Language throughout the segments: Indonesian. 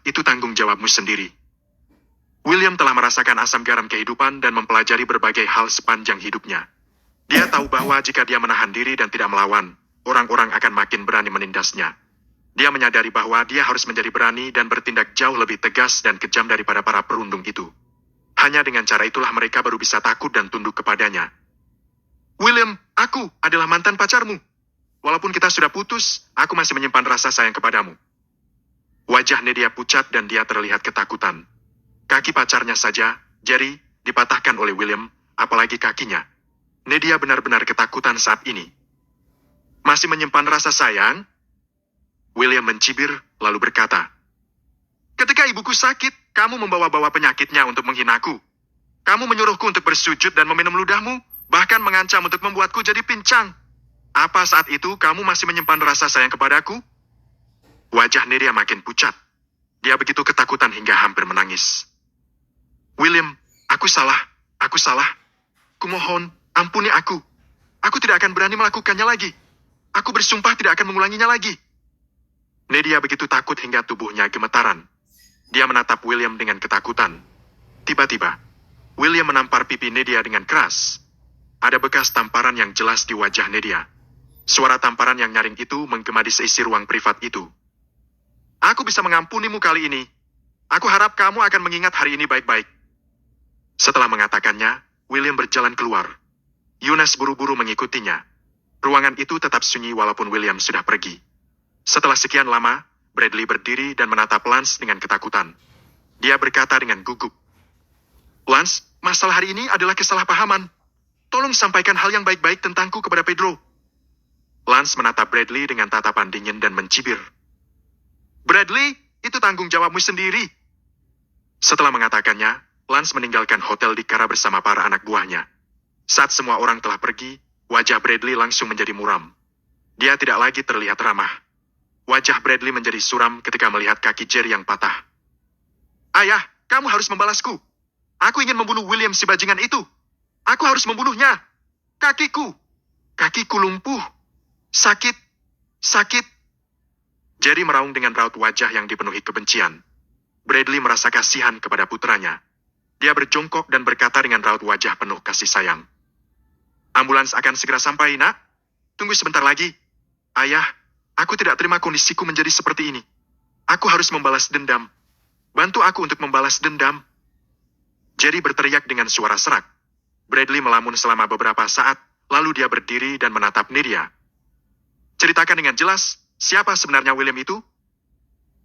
itu tanggung jawabmu sendiri. William telah merasakan asam garam kehidupan dan mempelajari berbagai hal sepanjang hidupnya. Dia tahu bahwa jika dia menahan diri dan tidak melawan, orang-orang akan makin berani menindasnya. Dia menyadari bahwa dia harus menjadi berani dan bertindak jauh lebih tegas dan kejam daripada para perundung itu. Hanya dengan cara itulah mereka baru bisa takut dan tunduk kepadanya. William, aku adalah mantan pacarmu. Walaupun kita sudah putus, aku masih menyimpan rasa sayang kepadamu. Wajah Nedia pucat dan dia terlihat ketakutan. Kaki pacarnya saja, Jerry, dipatahkan oleh William, apalagi kakinya. Nedia benar-benar ketakutan saat ini. Masih menyimpan rasa sayang? William mencibir, lalu berkata, "Ketika ibuku sakit, kamu membawa-bawa penyakitnya untuk menghinaku. Kamu menyuruhku untuk bersujud dan meminum ludahmu, bahkan mengancam untuk membuatku jadi pincang. Apa saat itu kamu masih menyimpan rasa sayang kepadaku?" Wajah Nedia makin pucat. Dia begitu ketakutan hingga hampir menangis. "William, aku salah. Kumohon, ampuni aku. Aku tidak akan berani melakukannya lagi. Aku bersumpah tidak akan mengulanginya lagi." Nedia begitu takut hingga tubuhnya gemetaran. Dia menatap William dengan ketakutan. Tiba-tiba, William menampar pipi Nedia dengan keras. Ada bekas tamparan yang jelas di wajah Nedia. Suara tamparan yang nyaring itu menggema di seisi ruang privat itu. "Aku bisa mengampunimu kali ini. Aku harap kamu akan mengingat hari ini baik-baik." Setelah mengatakannya, William berjalan keluar. Yunus buru-buru mengikutinya. Ruangan itu tetap sunyi walaupun William sudah pergi. Setelah sekian lama, Bradley berdiri dan menatap Lance dengan ketakutan. Dia berkata dengan gugup, "Lance, masalah hari ini adalah kesalahpahaman. Tolong sampaikan hal yang baik-baik tentangku kepada Pedro." Lance menatap Bradley dengan tatapan dingin dan mencibir. "Bradley, itu tanggung jawabmu sendiri." Setelah mengatakannya, Lance meninggalkan hotel di Kara bersama para anak buahnya. Saat semua orang telah pergi, wajah Bradley langsung menjadi muram. Dia tidak lagi terlihat ramah. Wajah Bradley menjadi suram ketika melihat kaki Jerry yang patah. "Ayah, kamu harus membalasku. Aku ingin membunuh William si bajingan itu. Aku harus membunuhnya. Kakiku lumpuh. Sakit. Jerry meraung dengan raut wajah yang dipenuhi kebencian. Bradley merasa kasihan kepada putranya. Dia berjongkok dan berkata dengan raut wajah penuh kasih sayang. "Ambulans akan segera sampai, nak. Tunggu sebentar lagi. Ayah, aku tidak terima kondisiku menjadi seperti ini. Aku harus membalas dendam. Bantu aku untuk membalas dendam." Jerry berteriak dengan suara serak. Bradley melamun selama beberapa saat, lalu dia berdiri dan menatap Nedia. "Ceritakan dengan jelas, siapa sebenarnya William itu?"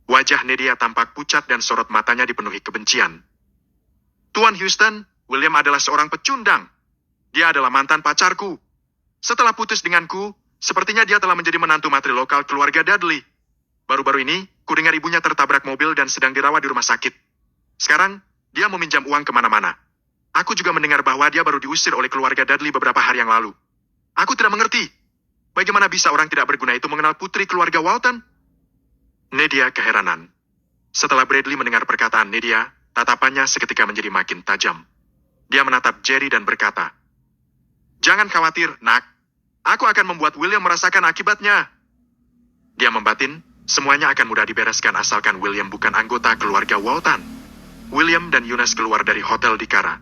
Wajah Nedia tampak pucat dan sorot matanya dipenuhi kebencian. "Tuan Houston, William adalah seorang pecundang. Dia adalah mantan pacarku. Setelah putus denganku, sepertinya dia telah menjadi menantu matri lokal keluarga Dudley. Baru-baru ini, kudengar ibunya tertabrak mobil dan sedang dirawat di rumah sakit. Sekarang, dia meminjam uang kemana-mana. Aku juga mendengar bahwa dia baru diusir oleh keluarga Dudley beberapa hari yang lalu. Aku tidak mengerti. Bagaimana bisa orang tidak berguna itu mengenal putri keluarga Walton?" Nedia keheranan. Setelah Bradley mendengar perkataan Nedia, tatapannya seketika menjadi makin tajam. Dia menatap Jerry dan berkata, "Jangan khawatir, nak. Aku akan membuat William merasakan akibatnya." Dia membatin, semuanya akan mudah dibereskan asalkan William bukan anggota keluarga Walton. William dan Yunus keluar dari hotel di Kara.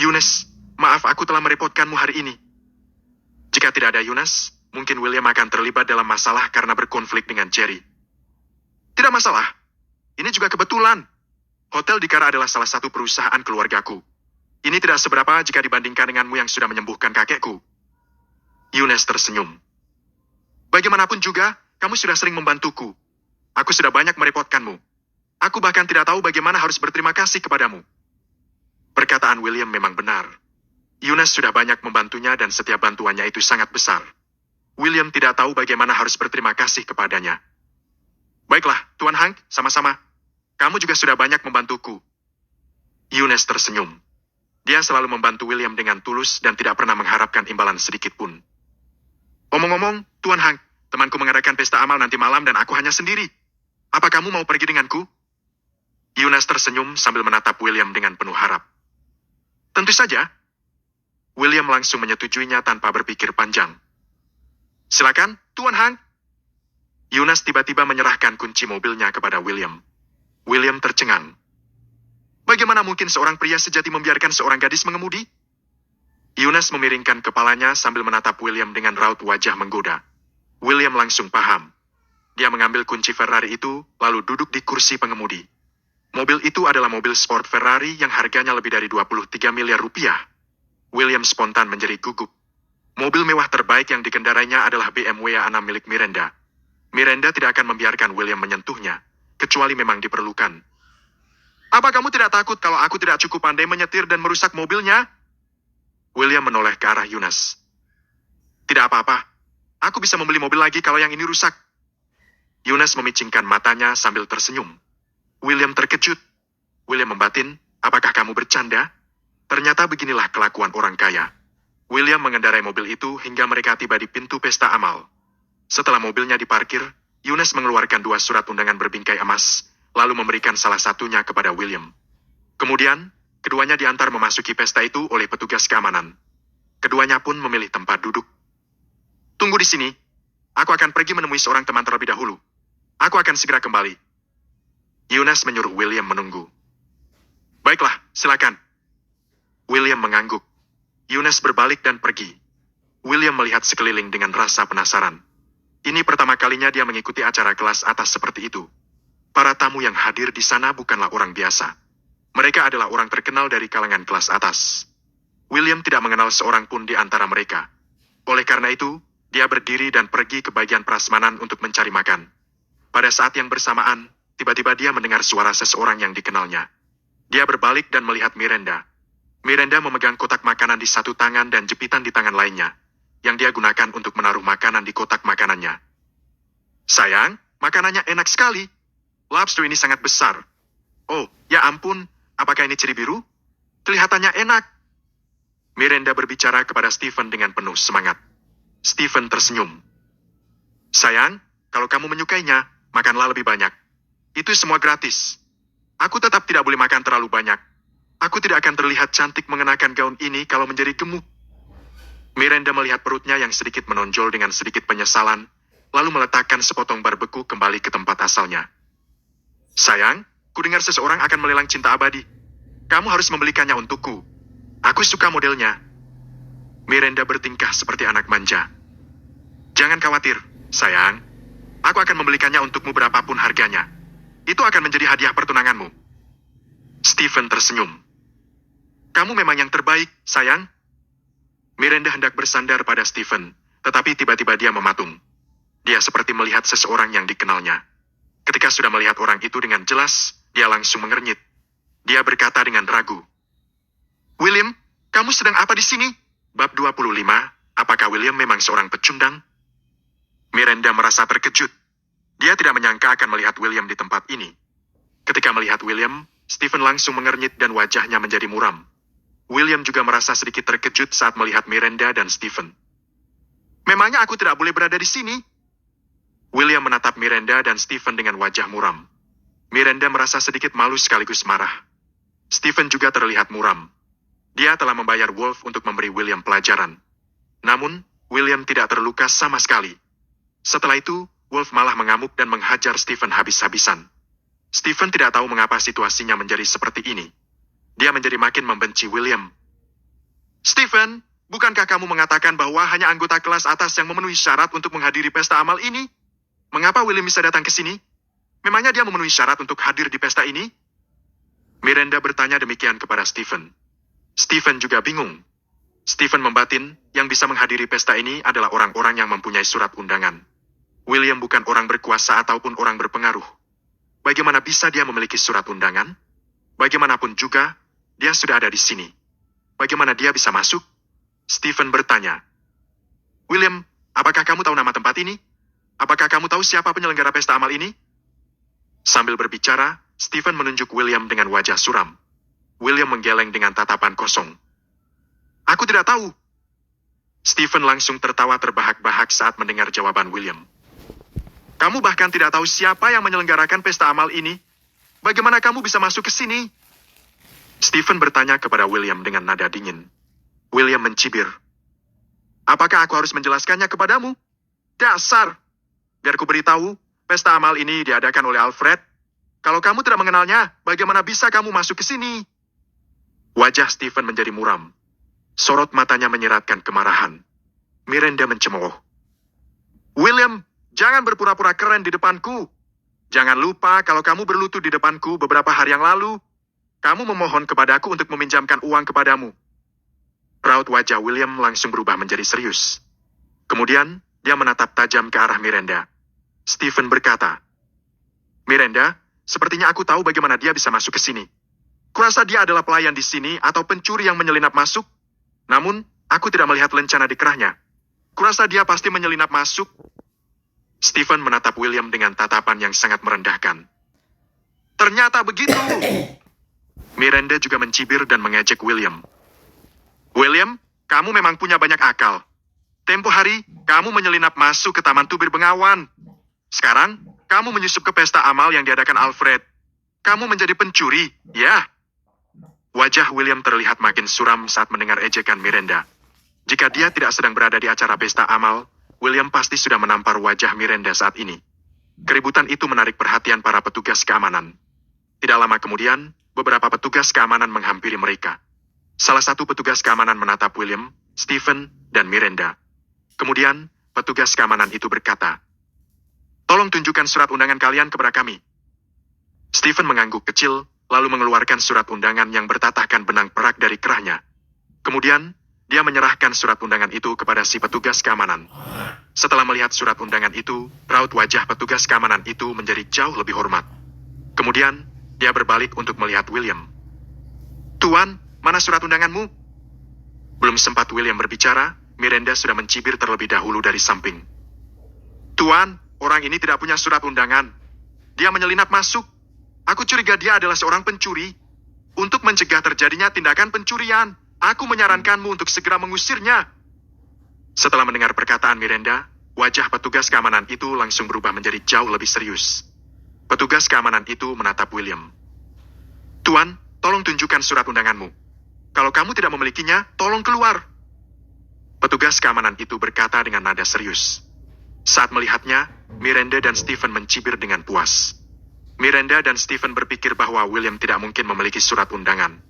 "Yunus, maaf aku telah merepotkanmu hari ini." Jika tidak ada Yunus, mungkin William akan terlibat dalam masalah karena berkonflik dengan Jerry. "Tidak masalah. Ini juga kebetulan. Hotel di Kara adalah salah satu perusahaan keluargaku. Ini tidak seberapa jika dibandingkan denganmu yang sudah menyembuhkan kakekku." Yunus tersenyum. "Bagaimanapun juga, kamu sudah sering membantuku. Aku sudah banyak merepotkanmu. Aku bahkan tidak tahu bagaimana harus berterima kasih kepadamu." Perkataan William memang benar. Yunus sudah banyak membantunya dan setiap bantuannya itu sangat besar. William tidak tahu bagaimana harus berterima kasih kepadanya. "Baiklah, Tuan Hank, sama-sama. Kamu juga sudah banyak membantuku." Yunus tersenyum. Dia selalu membantu William dengan tulus dan tidak pernah mengharapkan imbalan sedikit pun. "Omong-omong, Tuan Hank, temanku mengadakan pesta amal nanti malam dan aku hanya sendiri. Apa kamu mau pergi denganku?" Yunus tersenyum sambil menatap William dengan penuh harap. "Tentu saja." William langsung menyetujuinya tanpa berpikir panjang. "Silakan, Tuan Hank." Yunus tiba-tiba menyerahkan kunci mobilnya kepada William. William tercengang. Bagaimana mungkin seorang pria sejati membiarkan seorang gadis mengemudi? Yunus memiringkan kepalanya sambil menatap William dengan raut wajah menggoda. William langsung paham. Dia mengambil kunci Ferrari itu, lalu duduk di kursi pengemudi. Mobil itu adalah mobil sport Ferrari yang harganya lebih dari 23 miliar rupiah. William spontan menjerit gugup. Mobil mewah terbaik yang dikendarainya adalah BMW A6 milik Miranda. Miranda tidak akan membiarkan William menyentuhnya, kecuali memang diperlukan. Apa kamu tidak takut kalau aku tidak cukup pandai menyetir dan merusak mobilnya? William menoleh ke arah Yunus. Tidak apa-apa. Aku bisa membeli mobil lagi kalau yang ini rusak. Yunus memicingkan matanya sambil tersenyum. William terkejut. William membatin, apakah kamu bercanda? Ternyata beginilah kelakuan orang kaya. William mengendarai mobil itu hingga mereka tiba di pintu pesta amal. Setelah mobilnya diparkir, Yunus mengeluarkan 2 surat undangan berbingkai emas, lalu memberikan salah satunya kepada William. Kemudian, keduanya diantar memasuki pesta itu oleh petugas keamanan. Keduanya pun memilih tempat duduk. Tunggu di sini. Aku akan pergi menemui seorang teman terlebih dahulu. Aku akan segera kembali. Yunus menyuruh William menunggu. Baiklah, silakan. William mengangguk. Yunus berbalik dan pergi. William melihat sekeliling dengan rasa penasaran. Ini pertama kalinya dia mengikuti acara kelas atas seperti itu. Para tamu yang hadir di sana bukanlah orang biasa. Mereka adalah orang terkenal dari kalangan kelas atas. William tidak mengenal seorang pun di antara mereka. Oleh karena itu, dia berdiri dan pergi ke bagian prasmanan untuk mencari makan. Pada saat yang bersamaan, tiba-tiba dia mendengar suara seseorang yang dikenalnya. Dia berbalik dan melihat Miranda. Miranda memegang kotak makanan di satu tangan dan jepitan di tangan lainnya, yang dia gunakan untuk menaruh makanan di kotak makanannya. Sayang, makanannya enak sekali. Lobster ini sangat besar. Oh, ya ampun, apakah ini ceri biru? Kelihatannya enak. Miranda berbicara kepada Stephen dengan penuh semangat. Stephen tersenyum. Sayang, kalau kamu menyukainya, makanlah lebih banyak. Itu semua gratis. Aku tetap tidak boleh makan terlalu banyak. Aku tidak akan terlihat cantik mengenakan gaun ini kalau menjadi gemuk. Miranda melihat perutnya yang sedikit menonjol dengan sedikit penyesalan, lalu meletakkan sepotong barbeku kembali ke tempat asalnya. Sayang, kudengar seseorang akan melelang cinta abadi. Kamu harus membelikannya untukku. Aku suka modelnya. Miranda bertingkah seperti anak manja. Jangan khawatir, sayang. Aku akan membelikannya untukmu berapapun harganya. Itu akan menjadi hadiah pertunanganmu. Stephen tersenyum. Kamu memang yang terbaik, sayang. Miranda hendak bersandar pada Stephen, tetapi tiba-tiba dia mematung. Dia seperti melihat seseorang yang dikenalnya. Ketika sudah melihat orang itu dengan jelas, dia langsung mengernyit. Dia berkata dengan ragu. William, kamu sedang apa di sini? Bab 25, apakah William memang seorang pecundang? Miranda merasa terkejut. Dia tidak menyangka akan melihat William di tempat ini. Ketika melihat William, Stephen langsung mengernyit dan wajahnya menjadi muram. William juga merasa sedikit terkejut saat melihat Miranda dan Stephen. Memangnya aku tidak boleh berada di sini? William menatap Miranda dan Stephen dengan wajah muram. Miranda merasa sedikit malu sekaligus marah. Stephen juga terlihat muram. Dia telah membayar Wolf untuk memberi William pelajaran. Namun, William tidak terluka sama sekali. Setelah itu, Wolf malah mengamuk dan menghajar Stephen habis-habisan. Stephen tidak tahu mengapa situasinya menjadi seperti ini. Dia menjadi makin membenci William. Stephen, bukankah kamu mengatakan bahwa hanya anggota kelas atas yang memenuhi syarat untuk menghadiri pesta amal ini? Mengapa William bisa datang ke sini? Memangnya dia memenuhi syarat untuk hadir di pesta ini? Miranda bertanya demikian kepada Stephen. Stephen juga bingung. Stephen membatin, yang bisa menghadiri pesta ini adalah orang-orang yang mempunyai surat undangan. William bukan orang berkuasa ataupun orang berpengaruh. Bagaimana bisa dia memiliki surat undangan? Bagaimanapun juga, dia sudah ada di sini. Bagaimana dia bisa masuk? Stephen bertanya. William, apakah kamu tahu nama tempat ini? Apakah kamu tahu siapa penyelenggara pesta amal ini? Sambil berbicara, Stephen menunjuk William dengan wajah suram. William menggeleng dengan tatapan kosong. Aku tidak tahu. Stephen langsung tertawa terbahak-bahak saat mendengar jawaban William. Kamu bahkan tidak tahu siapa yang menyelenggarakan pesta amal ini? Bagaimana kamu bisa masuk ke sini? Stephen bertanya kepada William dengan nada dingin. William mencibir. Apakah aku harus menjelaskannya kepadamu? Dasar! Biar ku beritahu, pesta amal ini diadakan oleh Alfred. Kalau kamu tidak mengenalnya, bagaimana bisa kamu masuk ke sini? Wajah Stephen menjadi muram. Sorot matanya menyiratkan kemarahan. Miranda mencemooh. William, jangan berpura-pura keren di depanku. Jangan lupa kalau kamu berlutut di depanku beberapa hari yang lalu, kamu memohon kepadaku untuk meminjamkan uang kepadamu. Raut wajah William langsung berubah menjadi serius. Kemudian, dia menatap tajam ke arah Miranda. Stephen berkata, Miranda, sepertinya aku tahu bagaimana dia bisa masuk ke sini. Kurasa dia adalah pelayan di sini atau pencuri yang menyelinap masuk. Namun, aku tidak melihat lencana di kerahnya. Kurasa dia pasti menyelinap masuk. Stephen menatap William dengan tatapan yang sangat merendahkan. Ternyata begitu. Miranda juga mencibir dan mengejek William. William, kamu memang punya banyak akal. Tempo hari, kamu menyelinap masuk ke Taman Tubir Bengawan. Sekarang, kamu menyusup ke pesta amal yang diadakan Alfred. Kamu menjadi pencuri, ya? Wajah William terlihat makin suram saat mendengar ejekan Miranda. Jika dia tidak sedang berada di acara pesta amal, William pasti sudah menampar wajah Miranda saat ini. Keributan itu menarik perhatian para petugas keamanan. Tidak lama kemudian, beberapa petugas keamanan menghampiri mereka. Salah satu petugas keamanan menatap William, Stephen, dan Miranda. Kemudian, petugas keamanan itu berkata, "Tolong tunjukkan surat undangan kalian kepada kami." Stephen mengangguk kecil, lalu mengeluarkan surat undangan yang bertatahkan benang perak dari kerahnya. Kemudian, dia menyerahkan surat undangan itu kepada si petugas keamanan. Setelah melihat surat undangan itu, raut wajah petugas keamanan itu menjadi jauh lebih hormat. Kemudian, dia berbalik untuk melihat William. "Tuan, mana surat undanganmu?" Belum sempat William berbicara, Miranda sudah mencibir terlebih dahulu dari samping. "Tuan, orang ini tidak punya surat undangan. Dia menyelinap masuk. Aku curiga dia adalah seorang pencuri. Untuk mencegah terjadinya tindakan pencurian, aku menyarankanmu untuk segera mengusirnya." Setelah mendengar perkataan Miranda, wajah petugas keamanan itu langsung berubah menjadi jauh lebih serius. Petugas keamanan itu menatap William. "Tuan, tolong tunjukkan surat undanganmu. Kalau kamu tidak memilikinya, tolong keluar." Petugas keamanan itu berkata dengan nada serius. Saat melihatnya, Miranda dan Stephen mencibir dengan puas. Miranda dan Stephen berpikir bahwa William tidak mungkin memiliki surat undangan.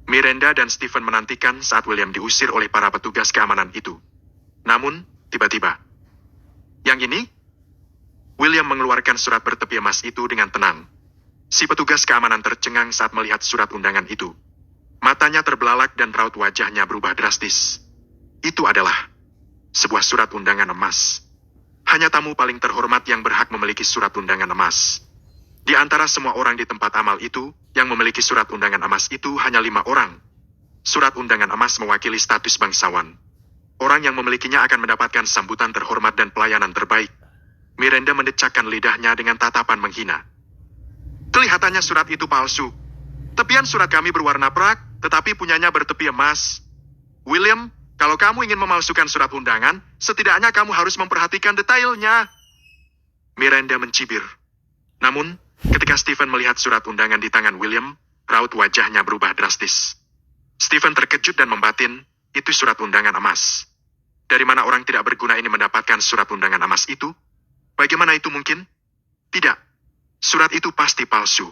Miranda dan Stephen menantikan saat William diusir oleh para petugas keamanan itu. Namun, tiba-tiba, "Yang ini?" William mengeluarkan surat bertepi emas itu dengan tenang. Si petugas keamanan tercengang saat melihat surat undangan itu. Matanya terbelalak dan raut wajahnya berubah drastis. Itu adalah sebuah surat undangan emas. Hanya tamu paling terhormat yang berhak memiliki surat undangan emas. Di antara semua orang di tempat amal itu, yang memiliki surat undangan emas itu hanya 5 orang. Surat undangan emas mewakili status bangsawan. Orang yang memilikinya akan mendapatkan sambutan terhormat dan pelayanan terbaik. Miranda mendecakkan lidahnya dengan tatapan menghina. "Kelihatannya surat itu palsu. Tepian surat kami berwarna perak, tetapi punyanya bertepi emas. William, kalau kamu ingin memalsukan surat undangan, setidaknya kamu harus memperhatikan detailnya." Miranda mencibir. Namun, ketika Stephen melihat surat undangan di tangan William, raut wajahnya berubah drastis. Stephen terkejut dan membatin, itu surat undangan emas. Dari mana orang tidak berguna ini mendapatkan surat undangan emas itu? Bagaimana itu mungkin? Tidak. Surat itu pasti palsu.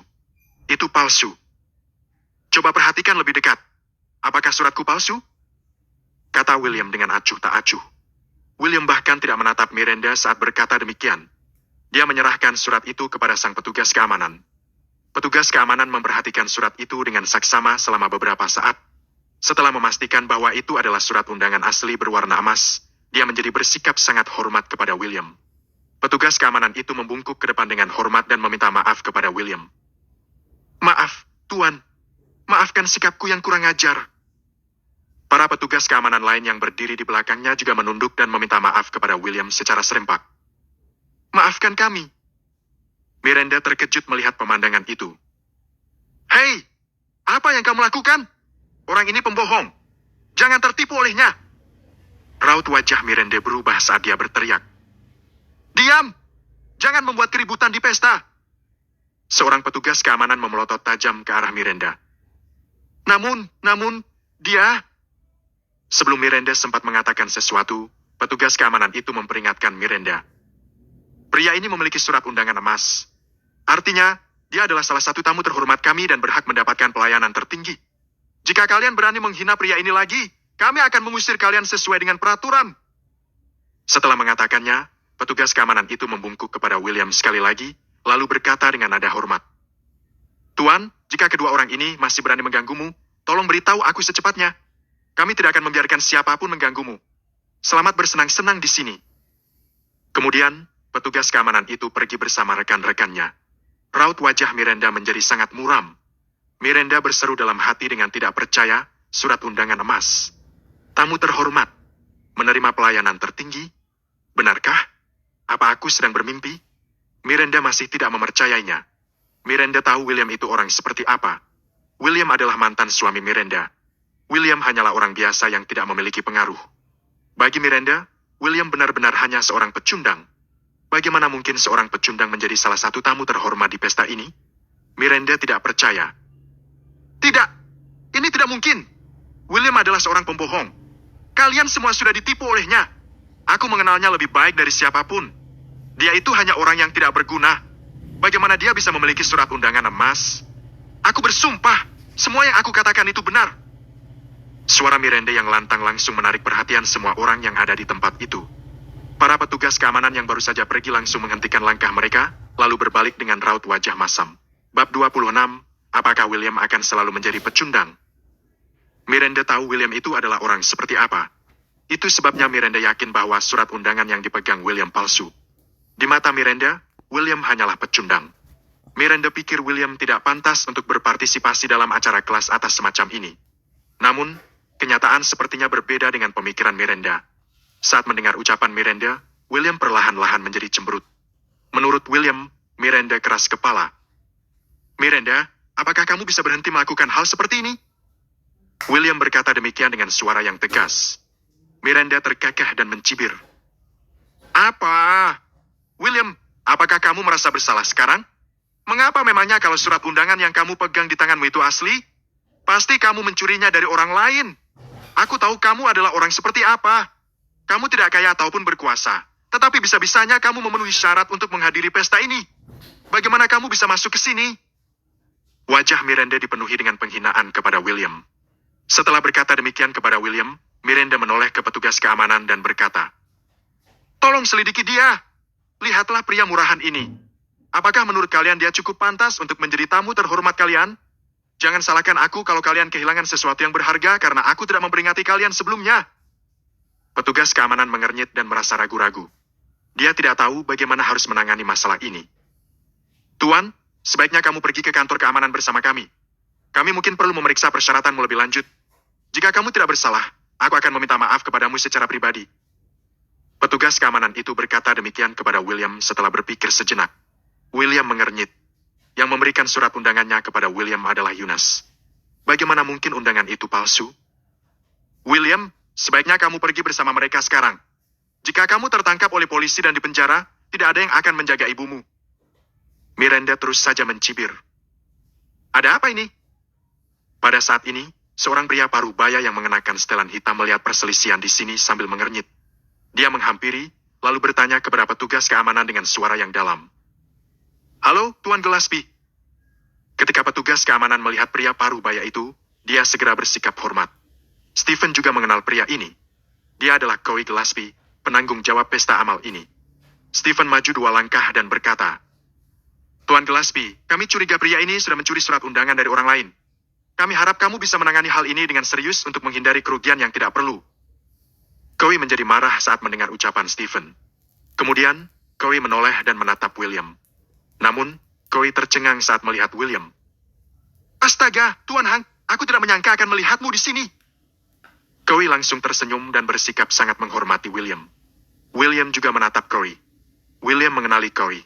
Itu palsu. Coba perhatikan lebih dekat. Apakah suratku palsu? Kata William dengan acuh tak acuh. William bahkan tidak menatap Miranda saat berkata demikian. Dia menyerahkan surat itu kepada sang petugas keamanan. Petugas keamanan memperhatikan surat itu dengan saksama selama beberapa saat. Setelah memastikan bahwa itu adalah surat undangan asli berwarna emas, dia menjadi bersikap sangat hormat kepada William. Petugas keamanan itu membungkuk ke depan dengan hormat dan meminta maaf kepada William. "Maaf, Tuan. Maafkan sikapku yang kurang ajar." Para petugas keamanan lain yang berdiri di belakangnya juga menunduk dan meminta maaf kepada William secara serempak. "Maafkan kami." Miranda terkejut melihat pemandangan itu. "Hei, apa yang kamu lakukan? Orang ini pembohong. Jangan tertipu olehnya." Raut wajah Miranda berubah saat dia berteriak. "Diam! Jangan membuat keributan di pesta." Seorang petugas keamanan memelotot tajam ke arah Miranda. Namun, dia..." Sebelum Miranda sempat mengatakan sesuatu, petugas keamanan itu memperingatkan Miranda. Pria ini memiliki surat undangan emas. Artinya, dia adalah salah satu tamu terhormat kami dan berhak mendapatkan pelayanan tertinggi. Jika kalian berani menghina pria ini lagi, kami akan mengusir kalian sesuai dengan peraturan. Setelah mengatakannya, petugas keamanan itu membungkuk kepada William sekali lagi, lalu berkata dengan nada hormat. Tuan, jika kedua orang ini masih berani mengganggumu, tolong beritahu aku secepatnya. Kami tidak akan membiarkan siapapun mengganggumu. Selamat bersenang-senang di sini. Kemudian, petugas keamanan itu pergi bersama rekan-rekannya. Raut wajah Miranda menjadi sangat muram. Miranda berseru dalam hati dengan tidak percaya, surat undangan emas. Tamu terhormat, menerima pelayanan tertinggi. Benarkah? Apa aku sedang bermimpi? Miranda masih tidak mempercayainya. Miranda tahu William itu orang seperti apa. William adalah mantan suami Miranda. William hanyalah orang biasa yang tidak memiliki pengaruh. Bagi Miranda, William benar-benar hanya seorang pecundang. Bagaimana mungkin seorang pecundang menjadi salah satu tamu terhormat di pesta ini? Miranda tidak percaya. Tidak, ini tidak mungkin. William adalah seorang pembohong. Kalian semua sudah ditipu olehnya. Aku mengenalnya lebih baik dari siapapun. Dia itu hanya orang yang tidak berguna. Bagaimana dia bisa memiliki surat undangan emas? Aku bersumpah, semua yang aku katakan itu benar. Suara Miranda yang lantang langsung menarik perhatian semua orang yang ada di tempat itu. Para petugas keamanan yang baru saja pergi langsung menghentikan langkah mereka, lalu berbalik dengan raut wajah masam. Bab 26, apakah William akan selalu menjadi pecundang? Miranda tahu William itu adalah orang seperti apa. Itu sebabnya Miranda yakin bahwa surat undangan yang dipegang William palsu. Di mata Miranda, William hanyalah pecundang. Miranda pikir William tidak pantas untuk berpartisipasi dalam acara kelas atas semacam ini. Namun, kenyataan sepertinya berbeda dengan pemikiran Miranda. Saat mendengar ucapan Miranda, William perlahan-lahan menjadi cemberut. Menurut William, Miranda keras kepala. Miranda, apakah kamu bisa berhenti melakukan hal seperti ini? William berkata demikian dengan suara yang tegas. Miranda terkekeh dan mencibir. Apa? William, apakah kamu merasa bersalah sekarang? Mengapa memangnya kalau surat undangan yang kamu pegang di tanganmu itu asli? Pasti kamu mencurinya dari orang lain. Aku tahu kamu adalah orang seperti apa. Kamu tidak kaya ataupun berkuasa. Tetapi bisa-bisanya kamu memenuhi syarat untuk menghadiri pesta ini. Bagaimana kamu bisa masuk ke sini? Wajah Miranda dipenuhi dengan penghinaan kepada William. Setelah berkata demikian kepada William, Miranda menoleh ke petugas keamanan dan berkata, Tolong selidiki dia. Lihatlah pria murahan ini. Apakah menurut kalian dia cukup pantas untuk menjadi tamu terhormat kalian? Jangan salahkan aku kalau kalian kehilangan sesuatu yang berharga karena aku tidak memperingati kalian sebelumnya. Petugas keamanan mengernyit dan merasa ragu-ragu. Dia tidak tahu bagaimana harus menangani masalah ini. Tuan, sebaiknya kamu pergi ke kantor keamanan bersama kami. Kami mungkin perlu memeriksa persyaratanmu lebih lanjut. Jika kamu tidak bersalah, aku akan meminta maaf kepadamu secara pribadi. Petugas keamanan itu berkata demikian kepada William setelah berpikir sejenak. William mengernyit. Yang memberikan surat undangannya kepada William adalah Yunus. Bagaimana mungkin undangan itu palsu? William, sebaiknya kamu pergi bersama mereka sekarang. Jika kamu tertangkap oleh polisi dan dipenjara, tidak ada yang akan menjaga ibumu. Miranda terus saja mencibir. Ada apa ini? Pada saat ini, seorang pria parubaya yang mengenakan setelan hitam melihat perselisihan di sini sambil mengernyit. Dia menghampiri, lalu bertanya kepada petugas keamanan dengan suara yang dalam. Halo, Tuan Gillespie. Ketika petugas keamanan melihat pria parubaya itu, dia segera bersikap hormat. Stephen juga mengenal pria ini. Dia adalah Coy Gillespie, penanggung jawab pesta amal ini. Stephen maju 2 langkah dan berkata, Tuan Gillespie, kami curiga pria ini sudah mencuri surat undangan dari orang lain. Kami harap kamu bisa menangani hal ini dengan serius untuk menghindari kerugian yang tidak perlu. Coy menjadi marah saat mendengar ucapan Stephen. Kemudian, Coy menoleh dan menatap William. Namun, Coy tercengang saat melihat William. Astaga, Tuan Hang, aku tidak menyangka akan melihatmu di sini. Coy langsung tersenyum dan bersikap sangat menghormati William. William juga menatap Coy. William mengenali Coy.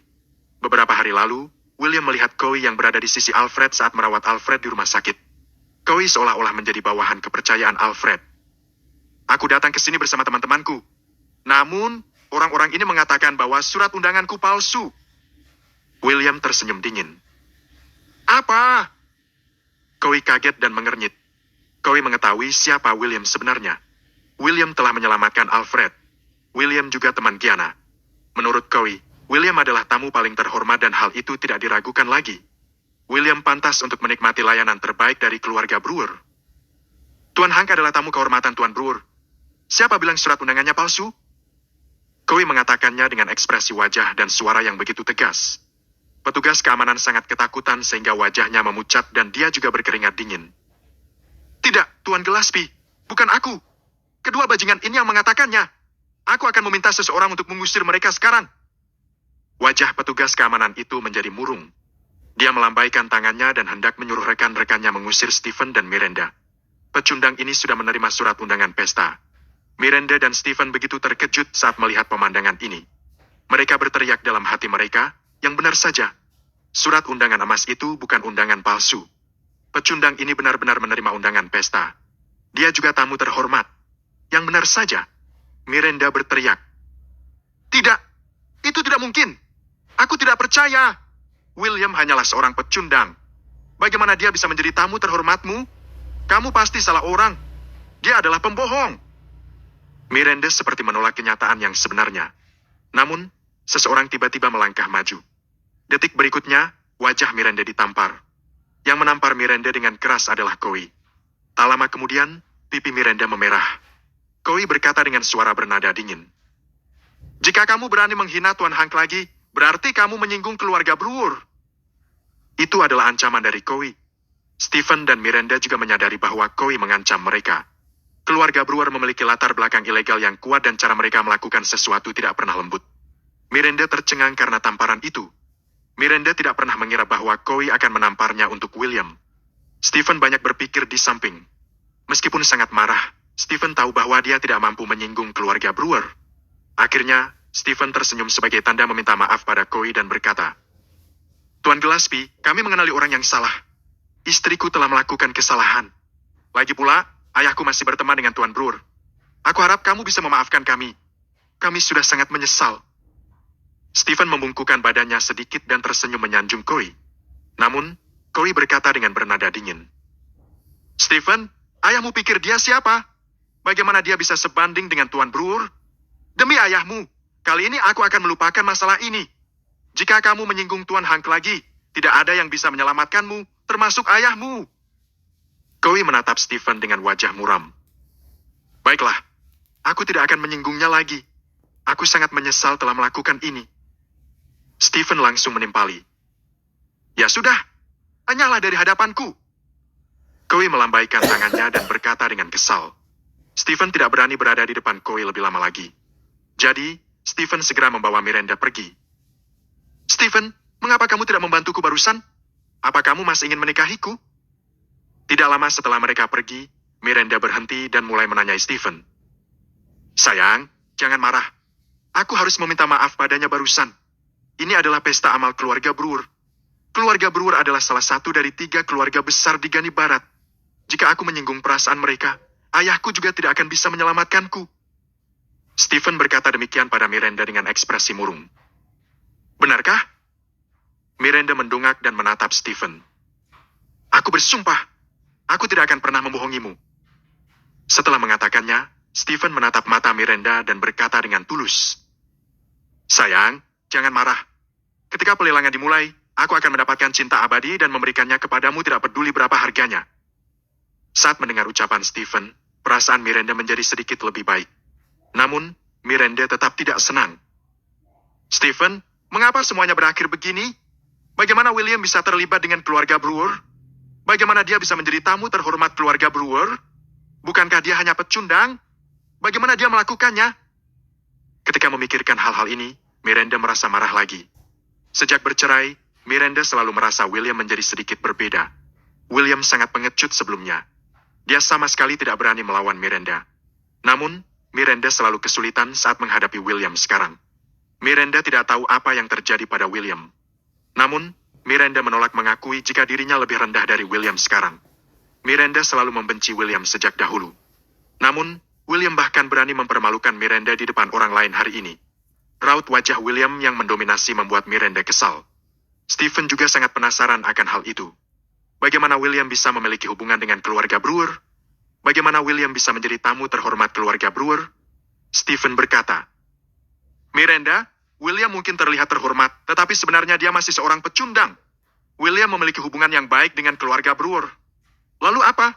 Beberapa hari lalu, William melihat Coy yang berada di sisi Alfred saat merawat Alfred di rumah sakit. Coy seolah-olah menjadi bawahan kepercayaan Alfred. Aku datang ke sini bersama teman-temanku. Namun, orang-orang ini mengatakan bahwa surat undanganku palsu. William tersenyum dingin. Apa? Coy kaget dan mengernyit. Coy mengetahui siapa William sebenarnya. William telah menyelamatkan Alfred. William juga teman Gianna. Menurut Coy, William adalah tamu paling terhormat dan hal itu tidak diragukan lagi. William pantas untuk menikmati layanan terbaik dari keluarga Brewer. Tuan Hank adalah tamu kehormatan Tuan Brewer. Siapa bilang surat undangannya palsu? Chloe mengatakannya dengan ekspresi wajah dan suara yang begitu tegas. Petugas keamanan sangat ketakutan sehingga wajahnya memucat dan dia juga berkeringat dingin. Tidak, Tuan Gillespie. Bukan aku. Kedua bajingan ini yang mengatakannya. Aku akan meminta seseorang untuk mengusir mereka sekarang. Wajah petugas keamanan itu menjadi murung. Dia melambaikan tangannya dan hendak menyuruh rekan-rekannya mengusir Stephen dan Miranda. Pecundang ini sudah menerima surat undangan pesta. Miranda dan Stephen begitu terkejut saat melihat pemandangan ini. Mereka berteriak dalam hati mereka, yang benar saja. Surat undangan emas itu bukan undangan palsu. Pecundang ini benar-benar menerima undangan pesta. Dia juga tamu terhormat. Yang benar saja. Miranda berteriak. Tidak, itu tidak mungkin. Aku tidak percaya. William hanyalah seorang pecundang. Bagaimana dia bisa menjadi tamu terhormatmu? Kamu pasti salah orang. Dia adalah pembohong. Miranda seperti menolak kenyataan yang sebenarnya. Namun, seseorang tiba-tiba melangkah maju. Detik berikutnya, wajah Miranda ditampar. Yang menampar Miranda dengan keras adalah Chloe. Tak lama kemudian, pipi Miranda memerah. Chloe berkata dengan suara bernada dingin. Jika kamu berani menghina Tuan Hank lagi, berarti kamu menyinggung keluarga Brewer. Itu adalah ancaman dari Chloe. Stephen dan Miranda juga menyadari bahwa Chloe mengancam mereka. Keluarga Brewer memiliki latar belakang ilegal yang kuat dan cara mereka melakukan sesuatu tidak pernah lembut. Miranda tercengang karena tamparan itu. Miranda tidak pernah mengira bahwa Chloe akan menamparnya untuk William. Stephen banyak berpikir di samping. Meskipun sangat marah, Stephen tahu bahwa dia tidak mampu menyinggung keluarga Brewer. Akhirnya, Stephen tersenyum sebagai tanda meminta maaf pada Chloe dan berkata, Tuan Gillespie, kami mengenali orang yang salah. Istriku telah melakukan kesalahan. Lagi pula, ayahku masih berteman dengan Tuan Brewer. Aku harap kamu bisa memaafkan kami. Kami sudah sangat menyesal. Stephen membungkukkan badannya sedikit dan tersenyum menyanjung Chloe. Namun, Chloe berkata dengan bernada dingin. Stephen, ayahmu pikir dia siapa? Bagaimana dia bisa sebanding dengan Tuan Brewer? Demi ayahmu, kali ini aku akan melupakan masalah ini. Jika kamu menyinggung Tuan Hank lagi, tidak ada yang bisa menyelamatkanmu, termasuk ayahmu. Chloe menatap Stephen dengan wajah muram. Baiklah, aku tidak akan menyinggungnya lagi. Aku sangat menyesal telah melakukan ini. Stephen langsung menimpali. Ya sudah, hanyalah dari hadapanku. Chloe melambaikan tangannya dan berkata dengan kesal. Stephen tidak berani berada di depan Chloe lebih lama lagi. Jadi, Stephen segera membawa Miranda pergi. Stephen, mengapa kamu tidak membantuku barusan? Apa kamu masih ingin menikahiku? Tidak lama setelah mereka pergi, Miranda berhenti dan mulai menanyai Stephen. Sayang, jangan marah. Aku harus meminta maaf padanya barusan. Ini adalah pesta amal keluarga Brewer. Keluarga Brewer adalah salah satu dari 3 keluarga besar di Gani Barat. Jika aku menyinggung perasaan mereka, ayahku juga tidak akan bisa menyelamatkanku. Stephen berkata demikian pada Miranda dengan ekspresi murung. Benarkah? Miranda mendongak dan menatap Stephen. Aku bersumpah, aku tidak akan pernah membohongimu. Setelah mengatakannya, Stephen menatap mata Miranda dan berkata dengan tulus. Sayang, jangan marah. Ketika pelelangan dimulai, aku akan mendapatkan cinta abadi dan memberikannya kepadamu tidak peduli berapa harganya. Saat mendengar ucapan Stephen, perasaan Miranda menjadi sedikit lebih baik. Namun, Miranda tetap tidak senang. Stephen, mengapa semuanya berakhir begini? Bagaimana William bisa terlibat dengan keluarga Brewer? Bagaimana dia bisa menjadi tamu terhormat keluarga Brewer? Bukankah dia hanya pecundang? Bagaimana dia melakukannya? Ketika memikirkan hal-hal ini, Miranda merasa marah lagi. Sejak bercerai, Miranda selalu merasa William menjadi sedikit berbeda. William sangat pengecut sebelumnya. Dia sama sekali tidak berani melawan Miranda. Namun, Miranda selalu kesulitan saat menghadapi William sekarang. Miranda tidak tahu apa yang terjadi pada William. Namun, Miranda menolak mengakui jika dirinya lebih rendah dari William sekarang. Miranda selalu membenci William sejak dahulu. Namun, William bahkan berani mempermalukan Miranda di depan orang lain hari ini. Raut wajah William yang mendominasi membuat Miranda kesal. Stephen juga sangat penasaran akan hal itu. Bagaimana William bisa memiliki hubungan dengan keluarga Brewer? Bagaimana William bisa menjadi tamu terhormat keluarga Brewer? Stephen berkata, Miranda, William mungkin terlihat terhormat, tetapi sebenarnya dia masih seorang pecundang. William memiliki hubungan yang baik dengan keluarga Brewer. Lalu apa?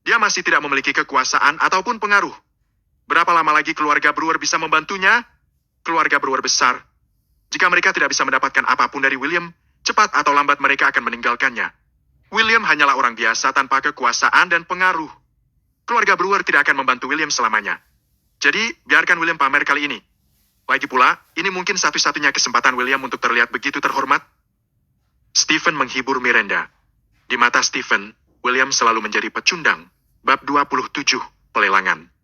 Dia masih tidak memiliki kekuasaan ataupun pengaruh. Berapa lama lagi keluarga Brewer bisa membantunya? Keluarga Brewer besar. Jika mereka tidak bisa mendapatkan apapun dari William, cepat atau lambat mereka akan meninggalkannya. William hanyalah orang biasa tanpa kekuasaan dan pengaruh. Keluarga Brewer tidak akan membantu William selamanya. Jadi, biarkan William pamer kali ini. Lagi pula, ini mungkin satu-satunya kesempatan William untuk terlihat begitu terhormat. Stephen menghibur Miranda. Di mata Stephen, William selalu menjadi pecundang. Bab 27, Pelelangan.